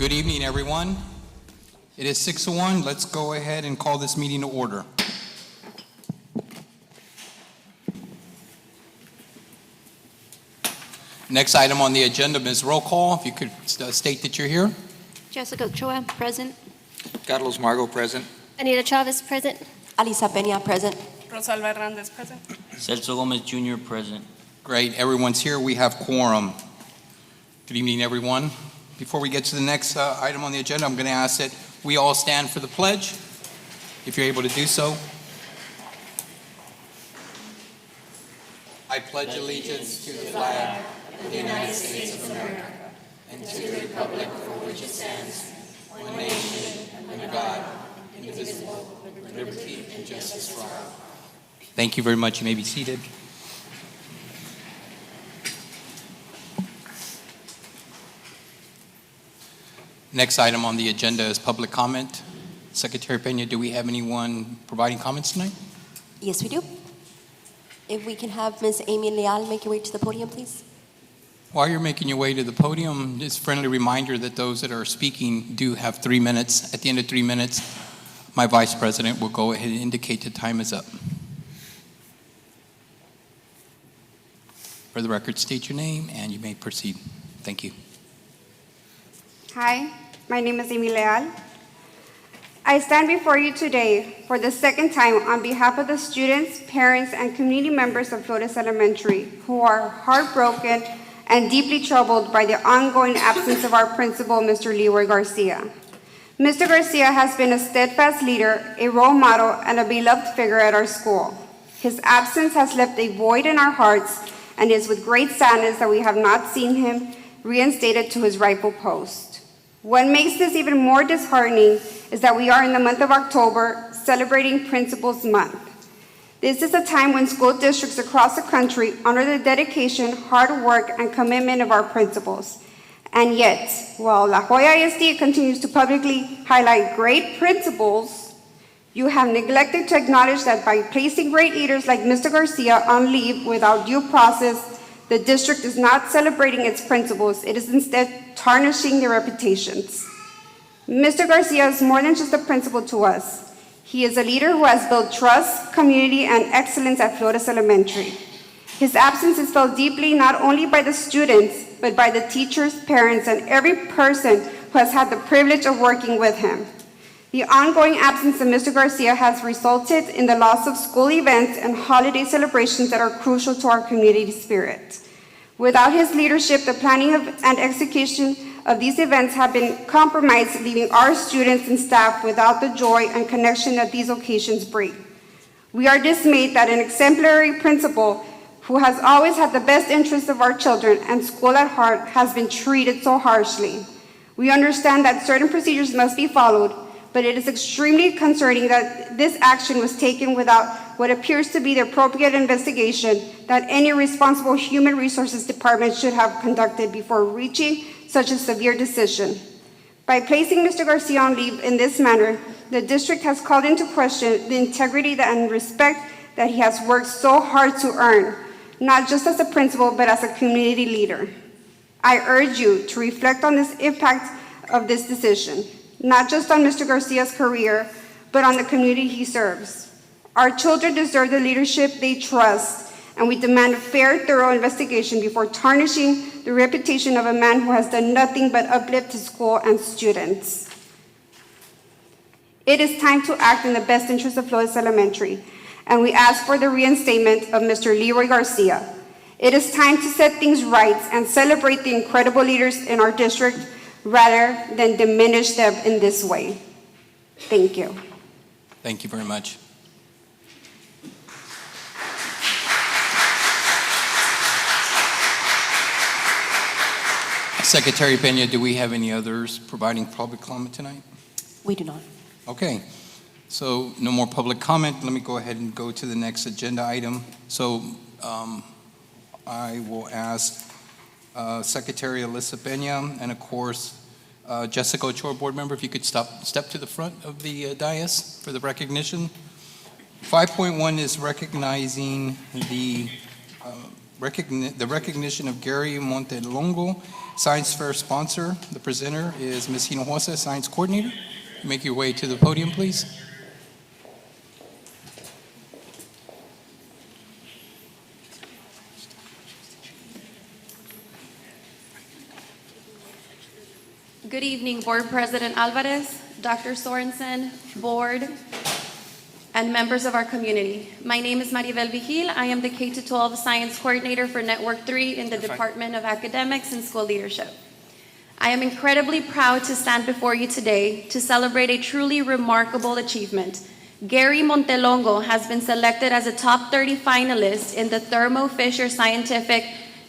Good evening, everyone. It is 6:01. Let's go ahead and call this meeting to order. Next item on the agenda, Ms. Roll Call, if you could state that you're here. Jessica Ochoa, present. Carlos Margo, present. Anita Chavez, present. Alisa Peña, present. Rosalba Hernández, present. Celso Gomez Jr., present. Great, everyone's here. We have quorum. Good evening, everyone. Before we get to the next item on the agenda, I'm going to ask that we all stand for the pledge, if you're able to do so. I pledge allegiance to the flag of the United States of America and to the republic for which it stands, one nation, under God, indivisible, with liberty and justice for all. Thank you very much. You may be seated. Next item on the agenda is public comment. Secretary Peña, do we have anyone providing comments tonight? Yes, we do. If we can have Ms. Amy Leal make your way to the podium, please. While you're making your way to the podium, just a friendly reminder that those that are speaking do have 3 minutes. At the end of 3 minutes, my vice president will go ahead and indicate the time is up. For the record, state your name and you may proceed. Thank you. Hi, my name is Amy Leal. I stand before you today for the second time on behalf of the students, parents, and community members of Flores Elementary who are heartbroken and deeply troubled by the ongoing absence of our principal, Mr. Leroy Garcia. Mr. Garcia has been a steadfast leader, a role model, and a beloved figure at our school. His absence has left a void in our hearts, and it is with great sadness that we have not seen him reinstated to his rightful post. What makes this even more disheartening is that we are in the month of October celebrating Principals Month. This is a time when school districts across the country honor the dedication, hard work, and commitment of our principals. And yet, while LJISD continues to publicly highlight great principals, you have neglected to acknowledge that by placing great leaders like Mr. Garcia on leave without due process, the district is not celebrating its principals. It is instead tarnishing their reputations. Mr. Garcia is more than just a principal to us. He is a leader who has built trust, community, and excellence at Flores Elementary. His absence is felt deeply not only by the students, but by the teachers, parents, and every person who has had the privilege of working with him. The ongoing absence of Mr. Garcia has resulted in the loss of school events and holiday celebrations that are crucial to our community spirit. Without his leadership, the planning and execution of these events have been compromised, leaving our students and staff without the joy and connection that these occasions bring. We are dismayed that an exemplary principal who has always had the best interests of our children and school at heart has been treated so harshly. We understand that certain procedures must be followed, but it is extremely concerning that this action was taken without what appears to be the appropriate investigation that any responsible human resources department should have conducted before reaching such a severe decision. By placing Mr. Garcia on leave in this manner, the district has called into question the integrity and respect that he has worked so hard to earn, not just as a principal, but as a community leader. I urge you to reflect on this impact of this decision, not just on Mr. Garcia's career, but on the community he serves. Our children deserve the leadership they trust, and we demand a fair, thorough investigation before tarnishing the reputation of a man who has done nothing but uplift his school and students. It is time to act in the best interest of Flores Elementary, and we ask for the reinstatement of Mr. Leroy Garcia. It is time to set things right and celebrate the incredible leaders in our district rather than diminish them in this way. Thank you. Thank you very much. Secretary Peña, do we have any others providing public comment tonight? We do not. Okay, so no more public comment. Let me go ahead and go to the next agenda item. So I will ask Secretary Alisa Peña and of course Jessica Ochoa, board member, if you could step to the front of the dais for the recognition. 5.1 is recognizing the the recognition of Gary Montelongo, Science Fair sponsor. The presenter is Ms. Hinojosa, Science Coordinator. Make your way to the podium, please. Good evening, Board President Alvarez, Dr. Sorensen, Board, and members of our community. My name is Maribel Vigil. I am the K-12 Science Coordinator for Network 3 in the Department of Academics and School Leadership. I am incredibly proud to stand before you today to celebrate a truly remarkable achievement. Gary Montelongo has been selected as a top 30 finalist in the Thermo Fisher Scientific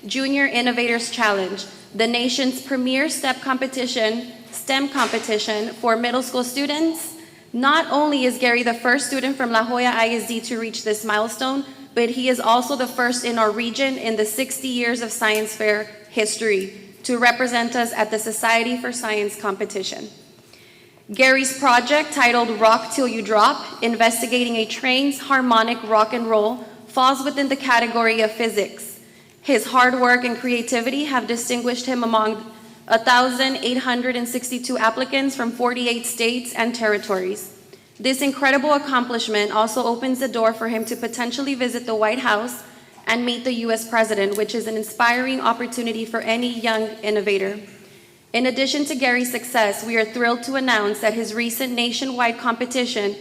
Junior Innovators Challenge, the nation's premier STEM competition for middle school students. Not only is Gary the first student from La Joya ISD to reach this milestone, but he is also the first in our region in the 60 years of science fair history to represent us at the Society for Science competition. Gary's project, titled Rock Till You Drop, investigating a train's harmonic rock and roll, falls within the category of physics. His hard work and creativity have distinguished him among 1,862 applicants from 48 states and territories. This incredible accomplishment also opens the door for him to potentially visit the White House and meet the U.S. President, which is an inspiring opportunity for any young innovator. In addition to Gary's success, we are thrilled to announce that his recent nationwide competition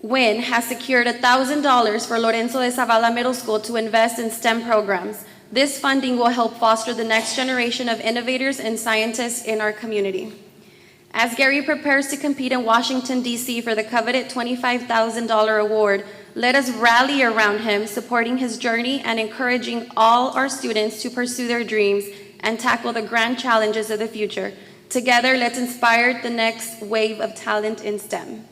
win has secured $1,000 for Lorenzo de Zavala Middle School to invest in STEM programs. This funding will help foster the next generation of innovators and scientists in our community. As Gary prepares to compete in Washington, D.C. for the coveted $25,000 award, let us rally around him, supporting his journey and encouraging all our students to pursue their dreams and tackle the grand challenges of the future. Together, let's inspire the next wave of talent in STEM.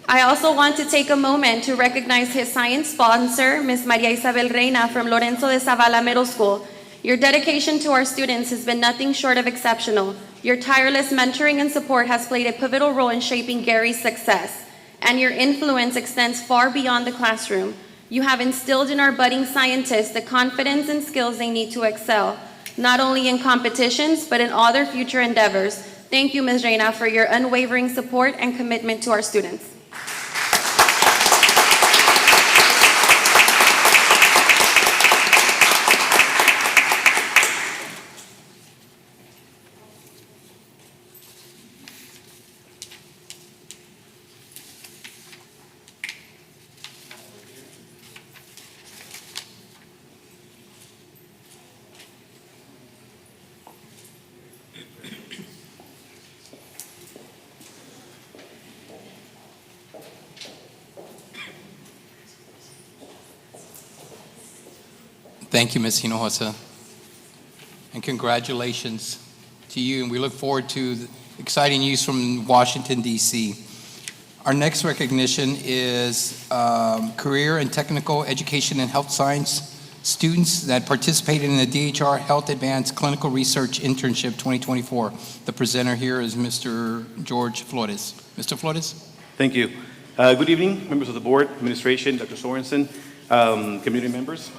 I also want to take a moment to recognize his science sponsor, Ms. Maria Isabel Reina from Lorenzo de Zavala Middle School. Your dedication to our students has been nothing short of exceptional. Your tireless mentoring and support has played a pivotal role in shaping Gary's success, and your influence extends far beyond the classroom. You have instilled in our budding scientists the confidence and skills they need to excel, not only in competitions, but in all their future endeavors. Thank you, Ms. Reina, for your unwavering support and commitment to our students. Thank you, Ms. Hinojosa. And congratulations to you, and we look forward to the exciting news from Washington, D.C. Our next recognition is Career and Technical Education and Health Science students that participated in the DHR Health Advanced Clinical Research Internship 2024. The presenter here is Mr. George Flores. Mr. Flores? Thank you. Good evening, members of the board, administration, Dr. Sorensen, community members.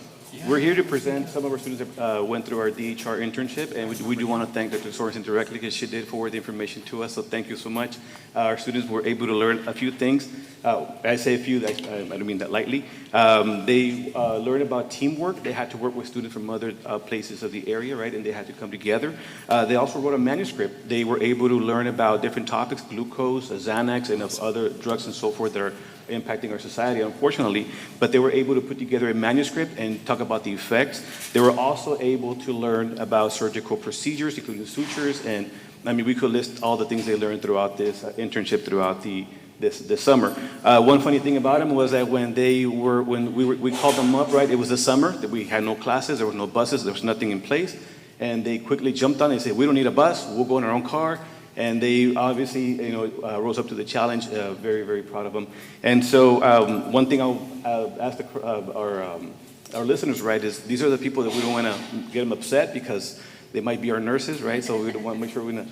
We're here to present some of our students that went through our DHR internship, and we do want to thank Dr. Sorensen directly because she did forward the information to us, so thank you so much. Our students were able to learn a few things. I say a few, I don't mean that lightly. They learned about teamwork. They had to work with students from other places of the area, right, and they had to come together. They also wrote a manuscript. They were able to learn about different topics, glucose, Xanax, and of other drugs and so forth that are impacting our society, unfortunately, but they were able to put together a manuscript and talk about the effects. They were also able to learn about surgical procedures, including sutures, and I mean, we could list all the things they learned throughout this internship throughout the this summer. One funny thing about them was that when we called them up, right, it was the summer, that we had no classes, there was no buses, there was nothing in place, and they quickly jumped on it and said, we don't need a bus, we'll go in our own car, and they obviously, rose up to the challenge, very, very proud of them. And so one thing I'll ask our listeners, right, is these are the people that we don't want to get them upset because they might be our nurses, right? So we want to make sure we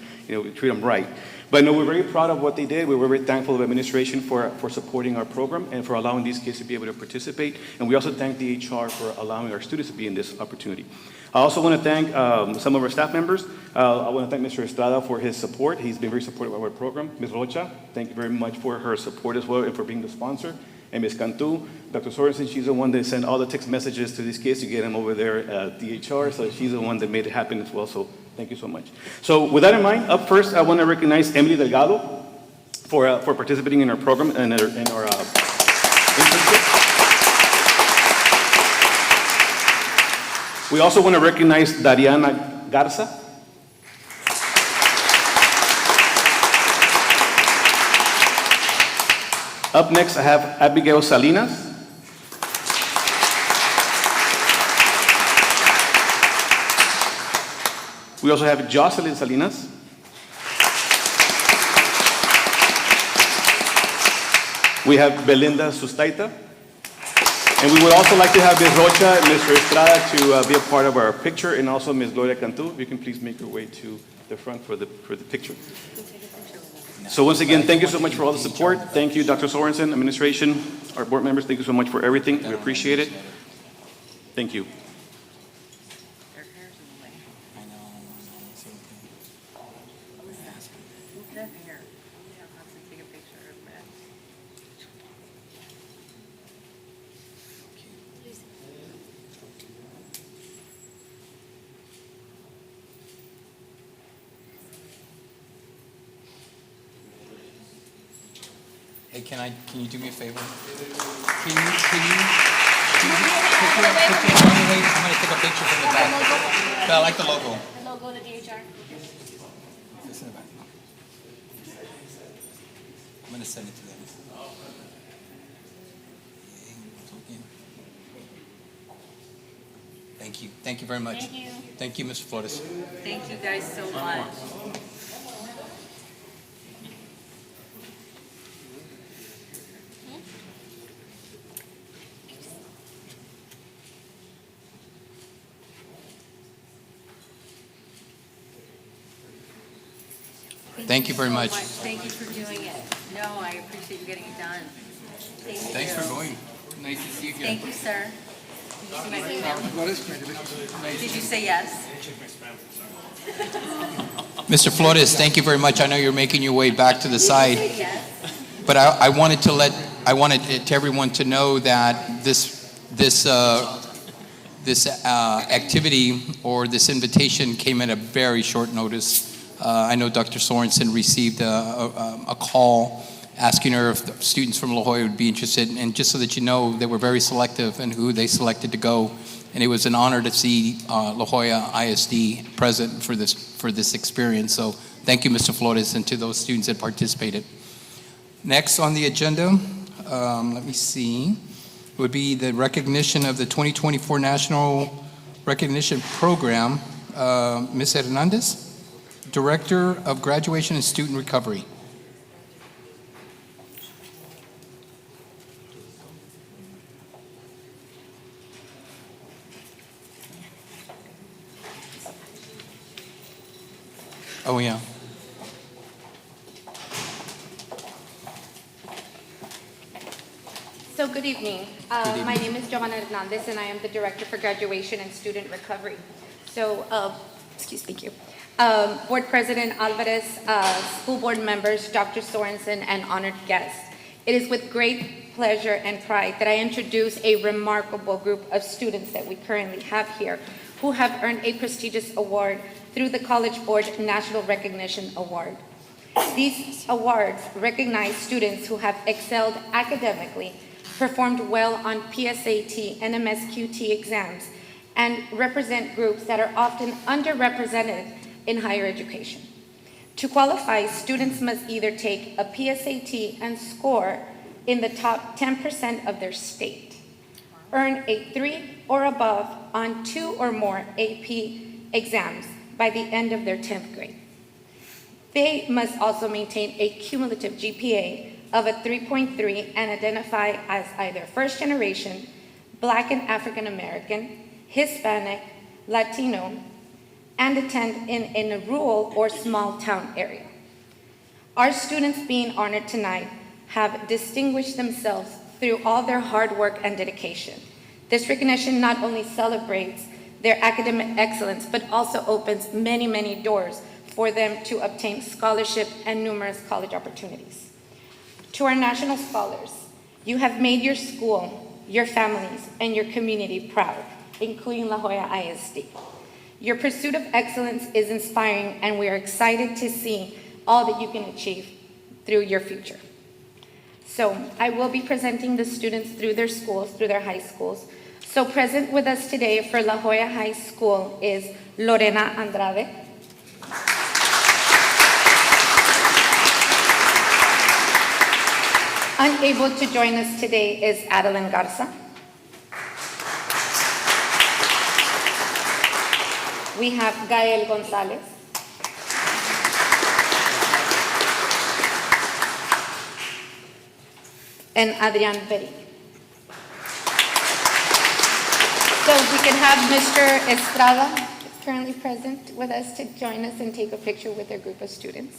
treat them right. But no, we're very proud of what they did. We were very thankful of administration for supporting our program and for allowing these kids to be able to participate. And we also thank the HR for allowing our students to be in this opportunity. I also want to thank some of our staff members. I want to thank Mr. Estrada for his support. He's been very supportive of our program. Ms. Rocha, thank you very much for her support as well and for being the sponsor. And Ms. Cantu, Dr. Sorensen, she's the one that sent all the text messages to these kids to get them over there at DHR. So she's the one that made it happen as well. So thank you so much. So with that in mind, up first, I want to recognize Emily Delgado for participating in our program and our internship. We also want to recognize Dariana Garza. Up next, I have Abigail Salinas. We also have Jocelyn Salinas. We have Belinda Sustaita. And we would also like to have Ms. Rocha and Mr. Estrada to be a part of our picture, and also Ms. Gloria Cantu. If you can please make your way to the front for the picture. So once again, thank you so much for all the support. Thank you, Dr. Sorensen, administration, our board members. Thank you so much for everything. We appreciate it. Thank you. Hey, can you do me a favor? Can you put your I'm gonna take a picture from the back. I like the logo. The logo of the DHR. It's in the back. I'm gonna send it to them. Thank you. Thank you very much. Thank you. Thank you, Mr. Flores. Thank you guys so much. Thank you very much. Thank you for doing it. No, I appreciate you getting it done. Thank you. Thanks for going. Nice to see you here. Thank you, sir. Did you see my email? Did you say yes? Mr. Flores, thank you very much. I know you're making your way back to the side, Yes. but I wanted everyone to know that this activity or this invitation came at a very short notice. I know Dr. Sorensen received a call asking her if the students from La Jolla would be interested, and just so that you know, they were very selective in who they selected to go, and it was an honor to see La Jolla ISD present for this experience. So thank you, Mr. Flores, and to those students that participated. Next on the agenda, let me see, would be the recognition of the 2024 National Recognition Program. Ms. Hernandez, Director of Graduation and Student Recovery. Oh, yeah. So good evening. My name is Giovanna Hernandez, and I am the Director for Graduation and Student Recovery. So, thank you. Board President Alvarez, school board members, Dr. Sorensen, and honored guests. It is with great pleasure and pride that I introduce a remarkable group of students that we currently have here who have earned a prestigious award through the College Board National Recognition Award. These awards recognize students who have excelled academically, performed well on PSAT and MSQT exams, and represent groups that are often underrepresented in higher education. To qualify, students must either take a PSAT and score in the top 10% of their state, earn a 3 or above on 2 or more AP exams by the end of their 10th grade. They must also maintain a cumulative GPA of a 3.3 and identify as either first generation, Black and African American, Hispanic, Latino, and attend in a rural or small town area. Our students being honored tonight have distinguished themselves through all their hard work and dedication. This recognition not only celebrates their academic excellence, but also opens many, many doors for them to obtain scholarship and numerous college opportunities. To our national scholars, you have made your school, your families, and your community proud, including La Joya ISD. Your pursuit of excellence is inspiring, and we are excited to see all that you can achieve through your future. So I will be presenting the students through their schools, through their high schools. So present with us today for La Joya High School is Lorena Andrade. Unable to join us today is Adeline Garza. We have Gael Gonzalez. And Adrian Berry. So we can have Mr. Estrada, currently present with us, to join us and take a picture with our group of students.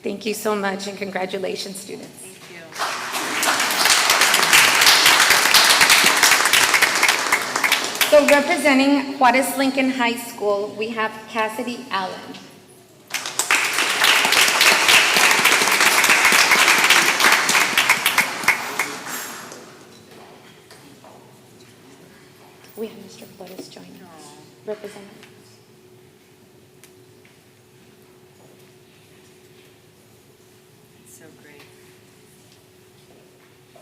Thank you so much, and congratulations, students. Thank you. So representing Juarez Lincoln High School, we have Cassidy Allen. We have Mr. Flores joining us, representing. So great. Oh,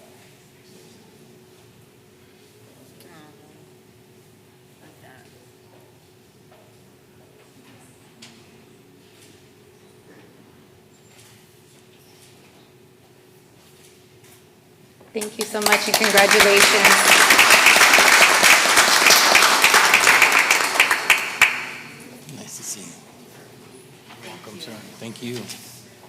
like that. Thank you so much, and congratulations. Nice to see you. Welcome, sir. Thank you.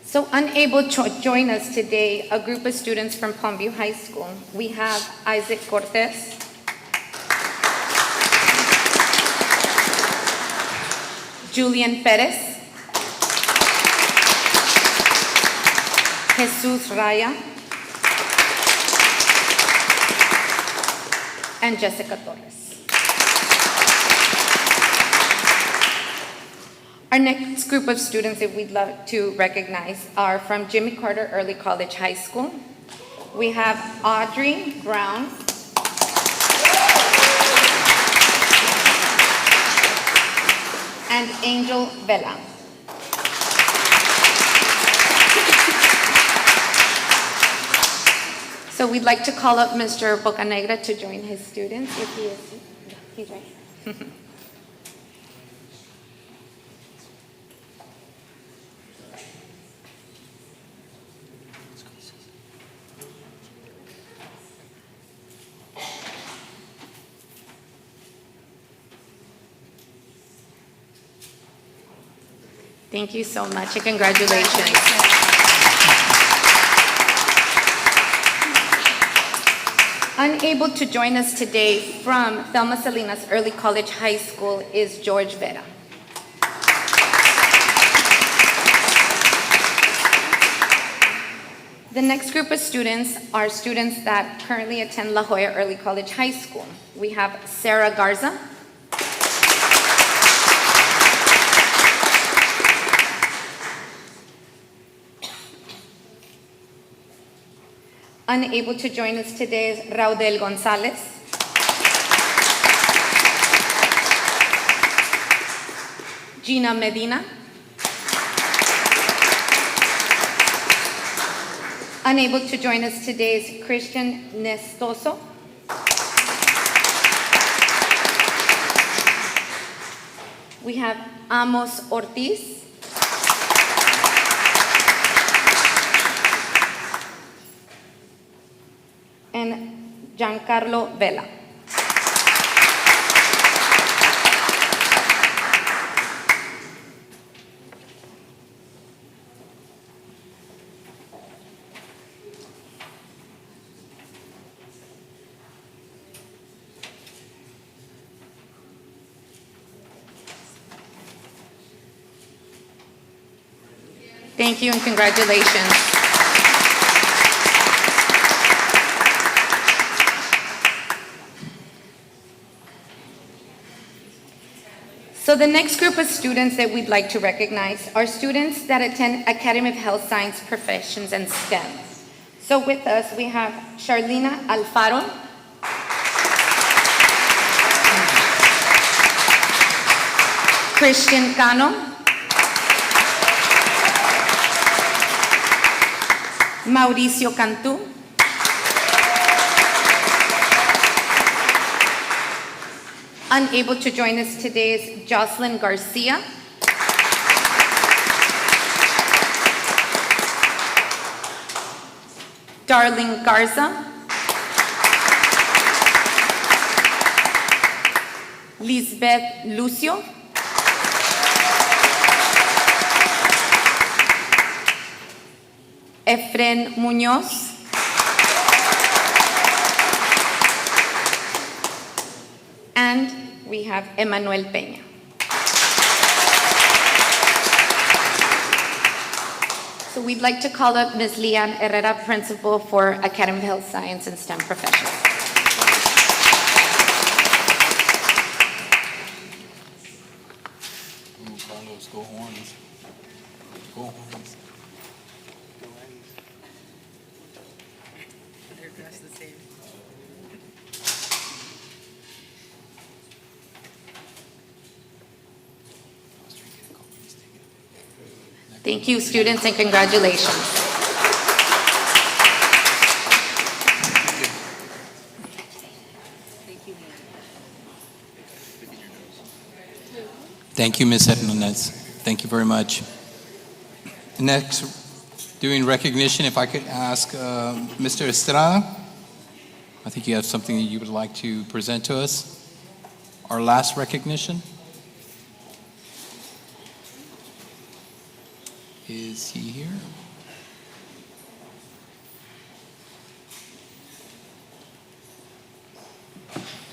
So unable to join us today, a group of students from Palmview High School. We have Isaac Cortez, Julian Perez, Jesus Raya, and Jessica Torres. Our next group of students that we'd love to recognize are from Jimmy Carter Early College High School. We have Audrey Brown, and Angel Vela. So we'd like to call up Mr. Bocanegra to join his students, if he is. He's right. Thank you so much, and congratulations. Unable to join us today from Thelma Salinas Early College High School is George Vera. The next group of students are students that currently attend La Joya Early College High School. We have Sarah Garza, Unable to join us today is Raudel Gonzalez. Gina Medina. Unable to join us today is Christian Nestoso. We have Amos Ortiz. And Giancarlo Vela. Thank you and congratulations. So the next group of students that we'd like to recognize are students that attend Academy of Health Science Professions and STEM. So with us, we have Charlina Alfaro, Christian Cano, Mauricio Cantú, unable to join us today is Jocelyn Garcia, Darling Garza, Lisbeth Lucio, Efren Muñoz, and we have Emmanuel Peña. So we'd like to call up Ms. Lian Herrera, Principal for Academy of Health Science and STEM Professionals. Carlos, go Horns. Go Horns. They're dressed the same. Thank you, students, and congratulations. Thank you, Ms. Hernandez. Thank you very much. Next, doing recognition, if I could ask Mr. Estrada, I think you have something that you would like to present to us. Our last recognition. Is he here?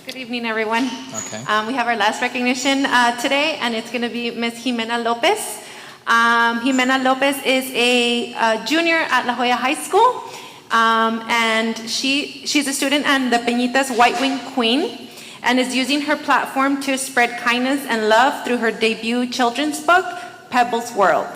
Good evening, everyone. Okay. We have our last recognition today, and it's going to be Ms. Jimena Lopez. Jimena Lopez is a junior at La Jolla High School, and she's a student and the Peñitas White Wing Queen, and is using her platform to spread kindness and love through her debut children's book, Pebbles World.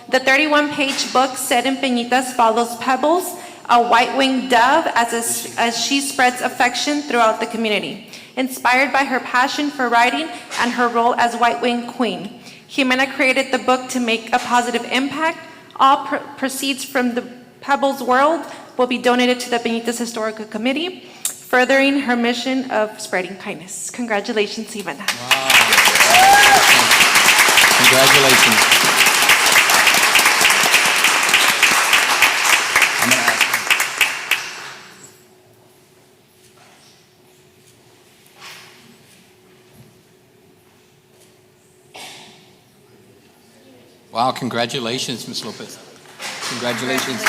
The 31-page book set in Peñitas follows Pebbles, a white-winged dove, as she spreads affection throughout the community. Inspired by her passion for writing and her role as white-winged queen, Jimena created the book to make a positive impact. All proceeds from the Pebbles World will be donated to the Peñitas Historical Committee, furthering her mission of spreading kindness. Congratulations, Jimena. Wow. Congratulations. I'm gonna ask him. Wow, congratulations, Ms. Lopez. Congratulations.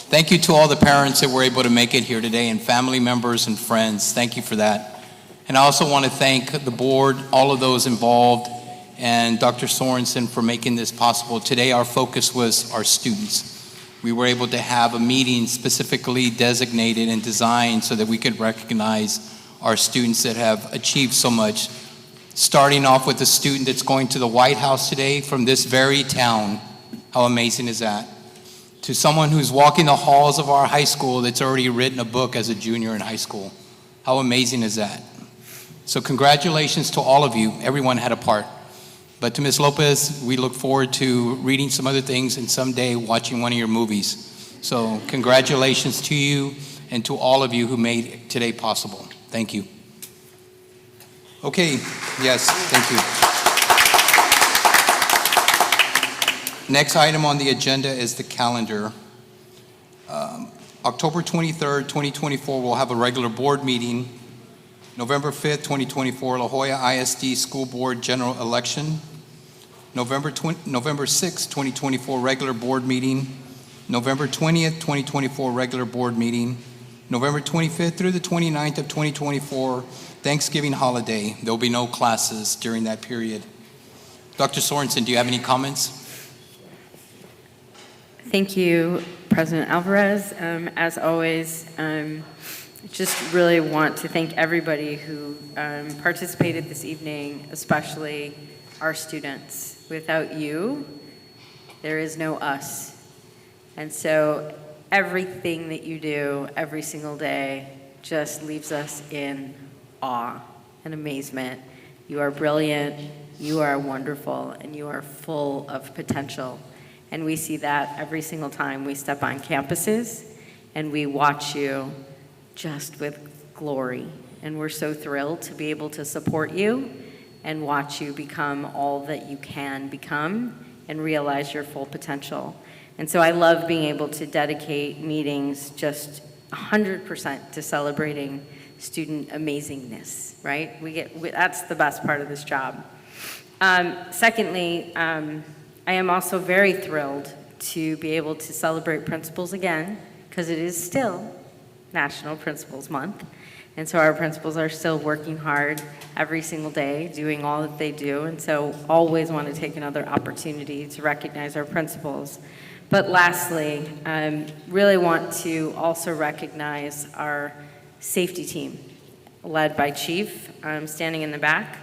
Thank you to all the parents that were able to make it here today, and family members and friends. Thank you for that. And I also want to thank the board, all of those involved, and Dr. Sorensen for making this possible. Today our focus was our students. We were able to have a meeting specifically designated and designed so that we could recognize our students that have achieved so much starting off with a student that's going to the White House today from this very town. How amazing is that? To someone who's walking the halls of our high school that's already written a book as a junior in high school. How amazing is that? So congratulations to all of you. Everyone had a part. But to Ms. Lopez, we look forward to reading some other things and someday watching one of your movies. So congratulations to you and to all of you who made today possible. Thank you. Okay, yes, thank you. Next item on the agenda is the calendar. October 23rd, 2024, we'll have a regular board meeting. November 5th, 2024, La Jolla ISD School Board General Election. November 6th, 2024, regular board meeting. November 20th, 2024, regular board meeting. November 25th through the 29th of 2024, Thanksgiving holiday. There'll be no classes during that period. Dr. Sorensen, do you have any comments? Thank you, President Alvarez. As always, just really want to thank everybody who participated this evening, especially our students. Without you, there is no us. And so everything that you do every single day just leaves us in awe and amazement. You are brilliant, you are wonderful, and you are full of potential. And we see that every single time we step on campuses and we watch you just with glory. And we're so thrilled to be able to support you and watch you become all that you can become and realize your full potential. And so I love being able to dedicate meetings just 100% to celebrating student amazingness, right? That's the best part of this job. Secondly, I am also very thrilled to be able to celebrate principals again, because it is still National Principals Month. And so our principals are still working hard every single day, doing all that they do. And so always want to take another opportunity to recognize our principals. But lastly, really want to also recognize our safety team, led by Chief, standing in the back.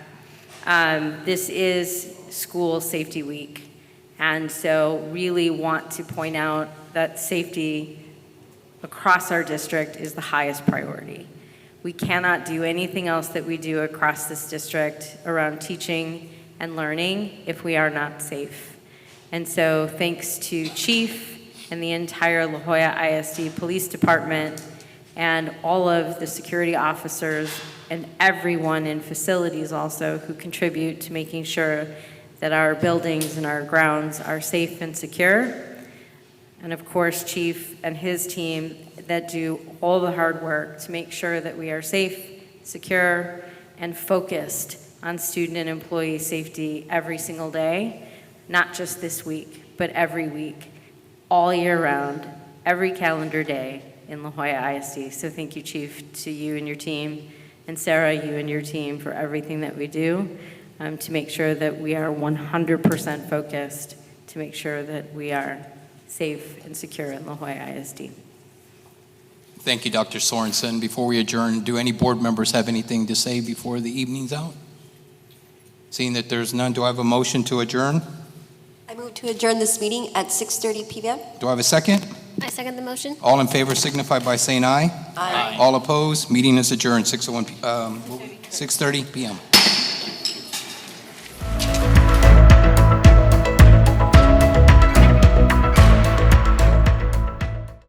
This is School Safety Week. And so really want to point out that safety across our district is the highest priority. We cannot do anything else that we do across this district around teaching and learning if we are not safe. And so thanks to Chief and the entire La Jolla ISD Police Department and all of the security officers and everyone in facilities also who contribute to making sure that our buildings and our grounds are safe and secure. And of course, Chief and his team that do all the hard work to make sure that we are safe, secure, and focused on student and employee safety every single day, not just this week, but every week, all year round, every calendar day in La Jolla ISD. So thank you, Chief, to you and your team, and Sarah, you and your team for everything that we do to make sure that we are 100% focused to make sure that we are safe and secure in La Jolla ISD. Thank you, Dr. Sorensen. Before we adjourn, do any board members have anything to say before the evening's out? Seeing that there's none, do I have a motion to adjourn? I move to adjourn this meeting at 6:30 p.m. Do I have a second? I second the motion. All in favor signify by saying aye. Aye. All opposed, meeting is adjourned, 6:30 p.m.